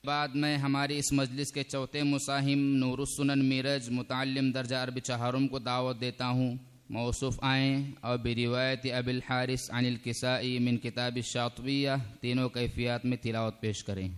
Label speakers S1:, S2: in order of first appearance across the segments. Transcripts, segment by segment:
S1: बाद में हमारी इस मजलिस के चौथे मुसाहिम नूरुस्सुनन मीरज मुतअल्लिम दर्जा अरबी चहारुम को दावत देता हूँ। मौसूफ़ आएँ और बिरिवायत अबिल हारिस अनिल किसाई मिन किताब शातिबिया तीनों कैफियत में तिलावत पेश करें।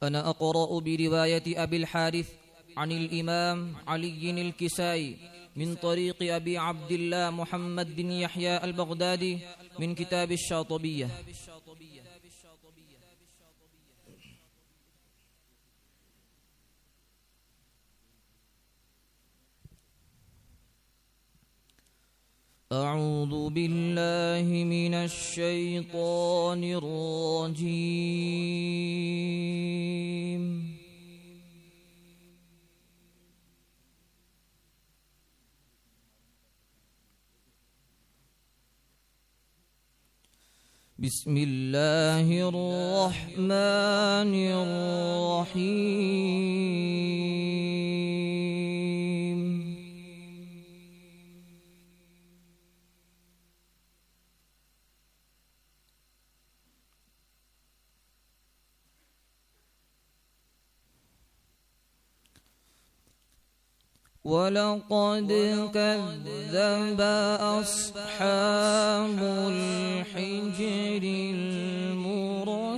S2: أنا أقرأ برواية أبي الحارث عن الإمام علي الكسائي من طريق أبي عبد الله محمد بن يحيى البغدادي من كتاب الشاطبية. أعوذ بالله من الشيطان الرجيم. بسم الله الرحمن الرحيم. ولقد كذب أصحاب الحجر المرسلين.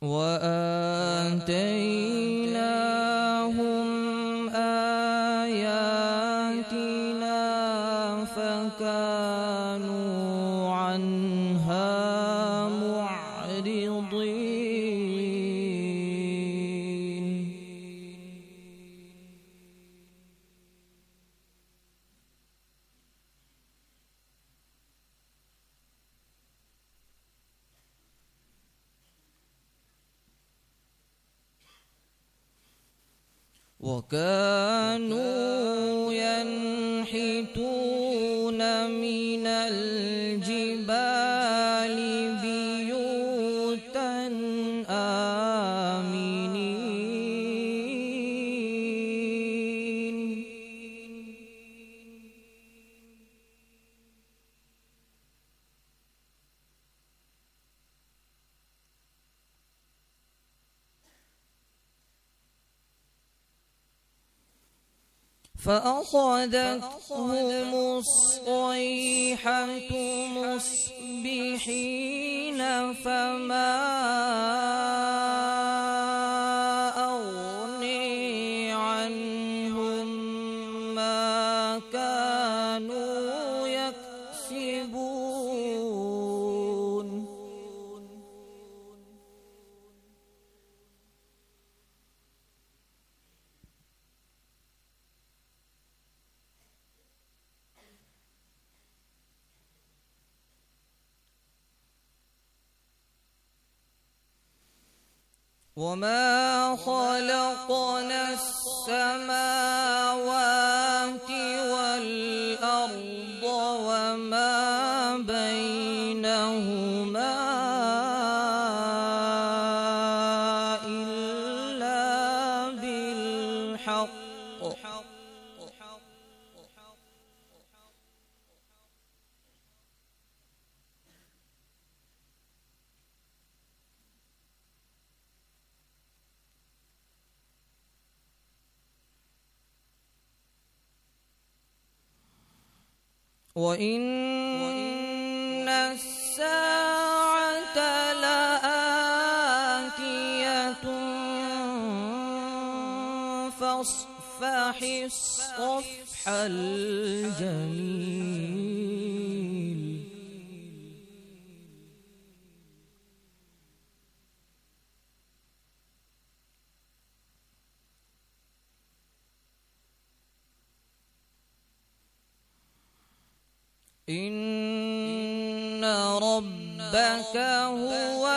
S2: وآتيناهم آياتنا فكانوا عنها معرضين. وكانوا ينحتون من الجبال بيوتا آمنين. فأخذتهم الصيحة مصبحين فما أغني عنهم ما كانوا يكسبون. وما خلقنا السماوات والأرض وما بينهما إلا بالحق. وإن الساعة لآتية فاصفح الصفح الجميل. إن ربك هو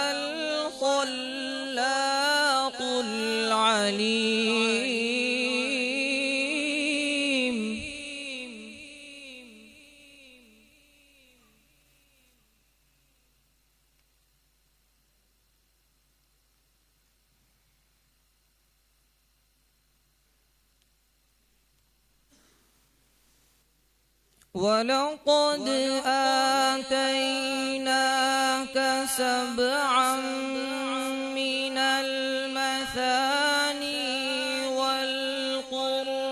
S2: الخلاق العليم. ولقد آتيناك سبعا من المثاني والقرآن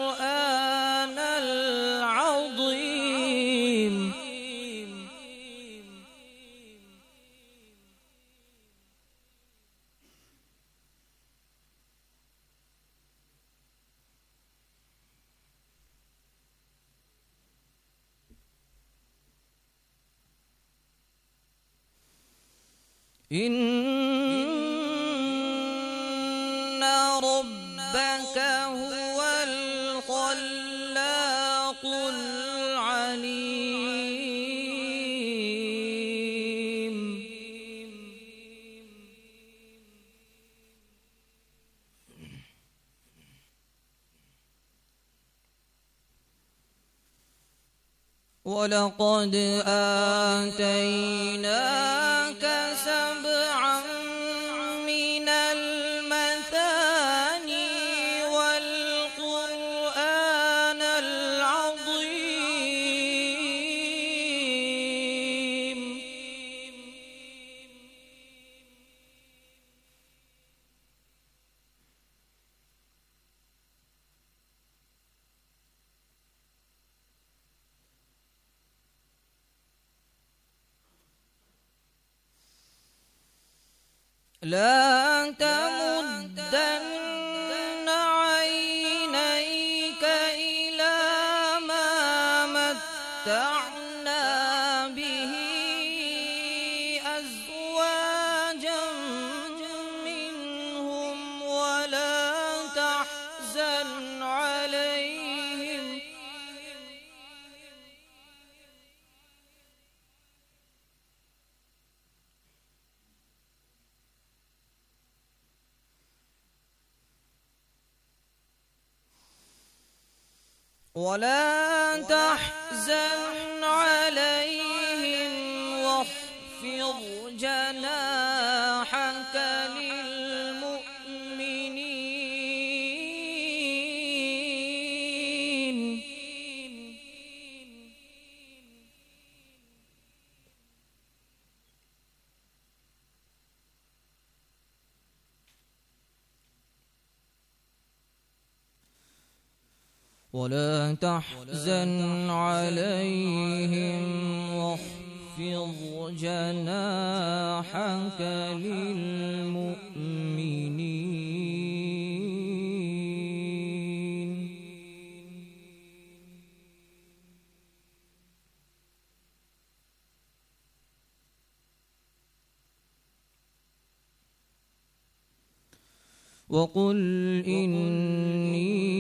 S2: العظيم. إن ربك هو الخلاق العليم. ولقد آتيناك سبعا من المثاني والقرآن العظيم. لا تمدن عينيك إلى ما متعنا به أزواجا منهم ولا تحزن عليهم. ولا تحزن عليهم واخفض جناحك للمؤمنين. ولا تحزن عليهم واخفض جناحك للمؤمنين. وقل إني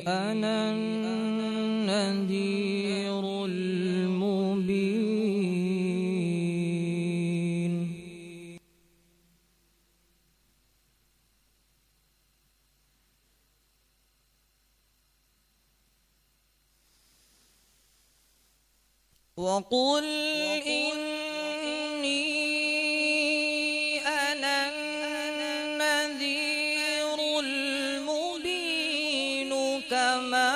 S2: أنا النذير المبين. وقل إني أنا النذير المبين كما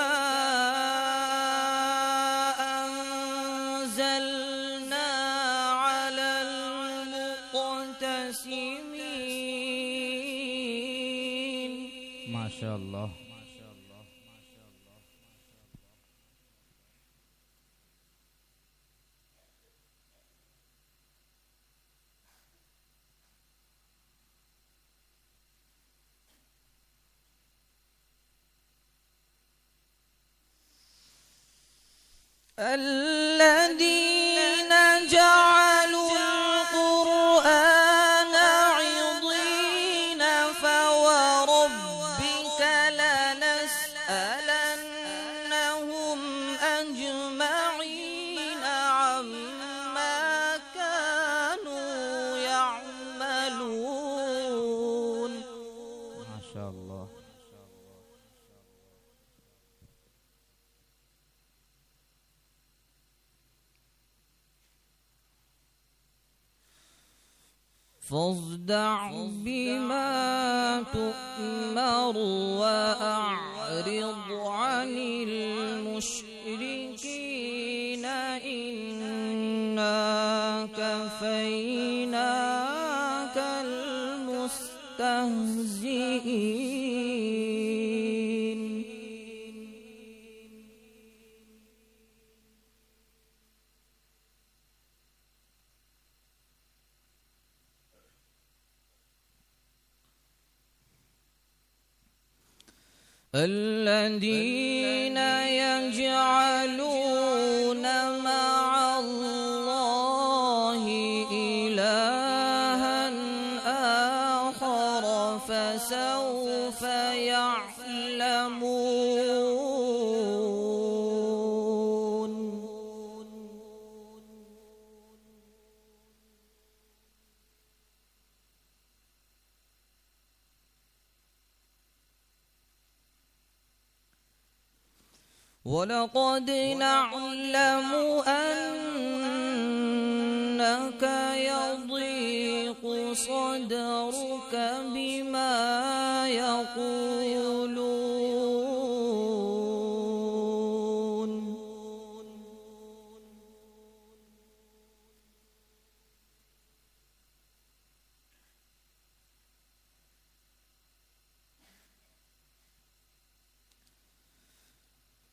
S2: أنزلنا على المقتسمين.
S1: ما شاء الله.
S2: الذين جعلوا القرآن عضين فوربك لنسألنهم أجمعين. فاصدع بما تؤمر وأعرض عن المشركين إنا كفيناك المستهزئين الذين يجعلون مع الله إلها آخر فسوف يعلمون ولقد نعلم أنك يضيق صدرك بما يقولون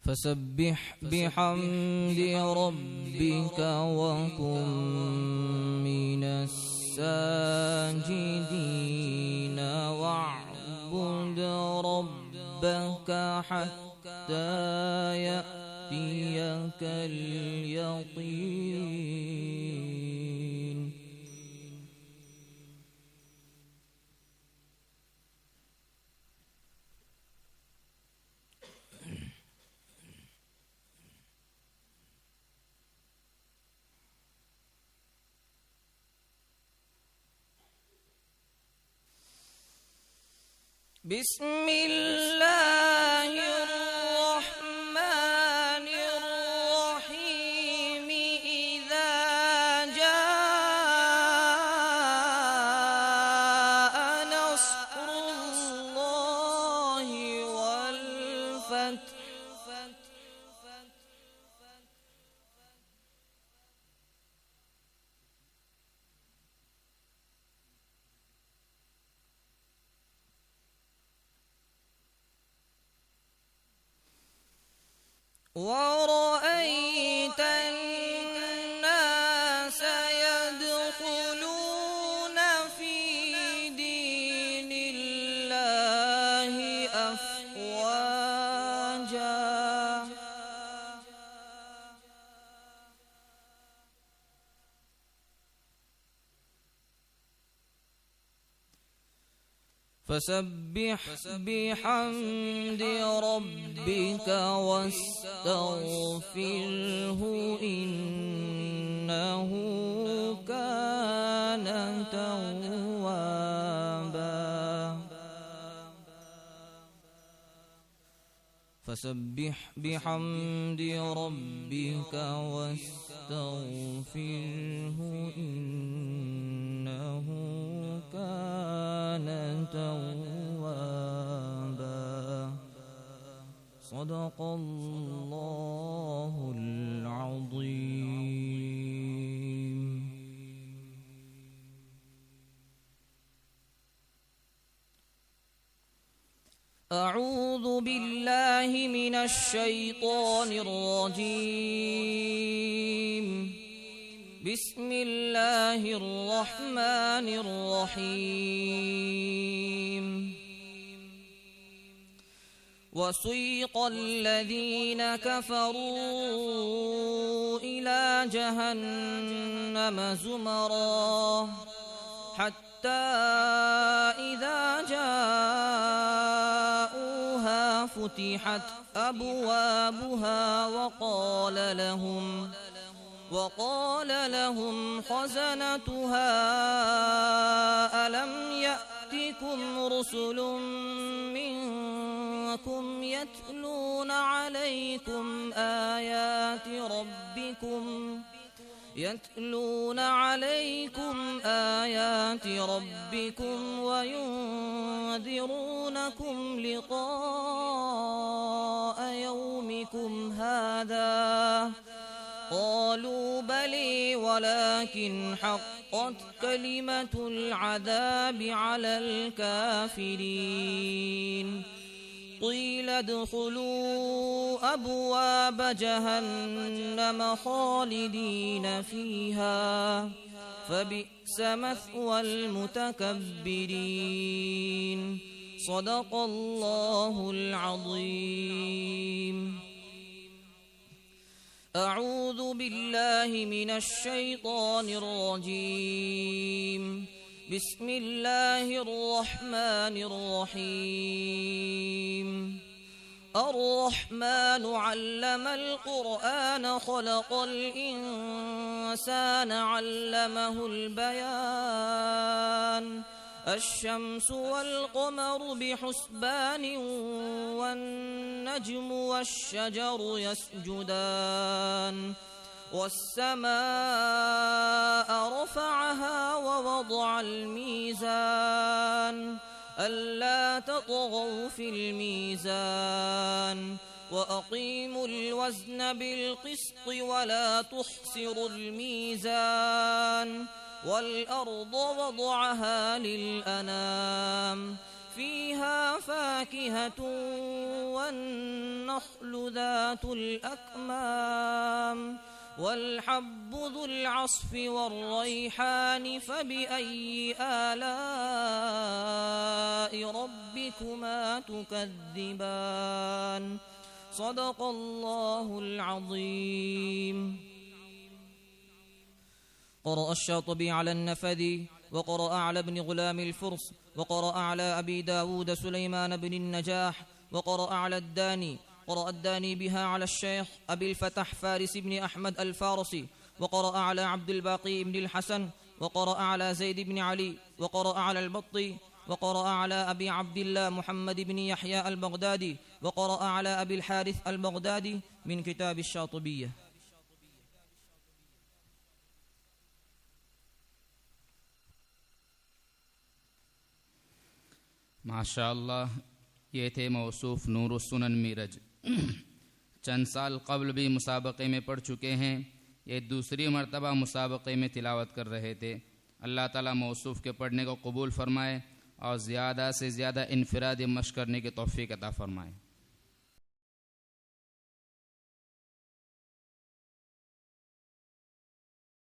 S2: فسبح بحمد ربك وكن من الساجدين واعبد ربك حتى يأتيك اليقين بسم الله الرحمن الرحيم إذا جاء نصر الله والفتح ورأيت الناس يدخلون في دين الله أفواجا فسبح بحمد ربك واستغفره إنه كان توابا فسبح بحمد ربك واستغفره إنه كان توابا صدق الله العظيم. أعوذ بالله من الشيطان الرجيم. بسم الله الرحمن الرحيم. وسيق الذين كفروا إلى جهنم زمرا حتى إذا جاءوها فتحت أبوابها وقال لهم خزنتها ألم يأتكم رسل منكم يتلون عليكم آيات ربكم وينذرونكم لقاء يومكم هذا قالوا بلي ولكن حقت كلمة العذاب على الكافرين قيل ادخلوا أبواب جهنم خالدين فيها فبئس مثوى المتكبرين صدق الله العظيم. أعوذ بالله من الشيطان الرجيم. بسم الله الرحمن الرحيم. الرحمن علم القرآن خلق الإنسان علمه البيان الشمس والقمر بحسبان والنجم والشجر يسجدان والسماء رفعها ووضع الميزان ألا تطغوا في الميزان وأقيموا الوزن بالقسط ولا تخسروا الميزان والأرض وضعها للأنام فيها فاكهة والنخل ذات الأكمام والحب ذو العصف والريحان فبأي آلاء ربكما تكذبان صدق الله العظيم. قرأ الشاطبي على النفذي وقرأ على ابن غلام الفرس وقرأ على أبي داود سليمان بن النجاح وقرأ على الداني قرأ الداني بها على الشيخ أبي الفتح فارس بن أحمد الفارسي وقرأ على عبد الباقي بن الحسن وقرأ على زيد بن علي وقرأ على البطي وقرأ على أبي عبد الله محمد بن يحيى البغدادي وقرأ على أبي الحارث البغدادي من كتاب الشاطبية.
S1: माशाअल्लाह, ये थे मौसूफ नूरुस्सुनन मीरज। चंद साल कबल भी मुसाबक़े में पढ़ चुके हैं, ये दूसरी मरतबा मुसाबक़े में तिलावत कर रहे थे। अल्लाह ताला मौसूफ के पढ़ने को कबूल फ़रमाए और ज़्यादा से ज़्यादा इनफ़िरादी मश्क करने की तौफ़ीक़ अता फ़रमाए।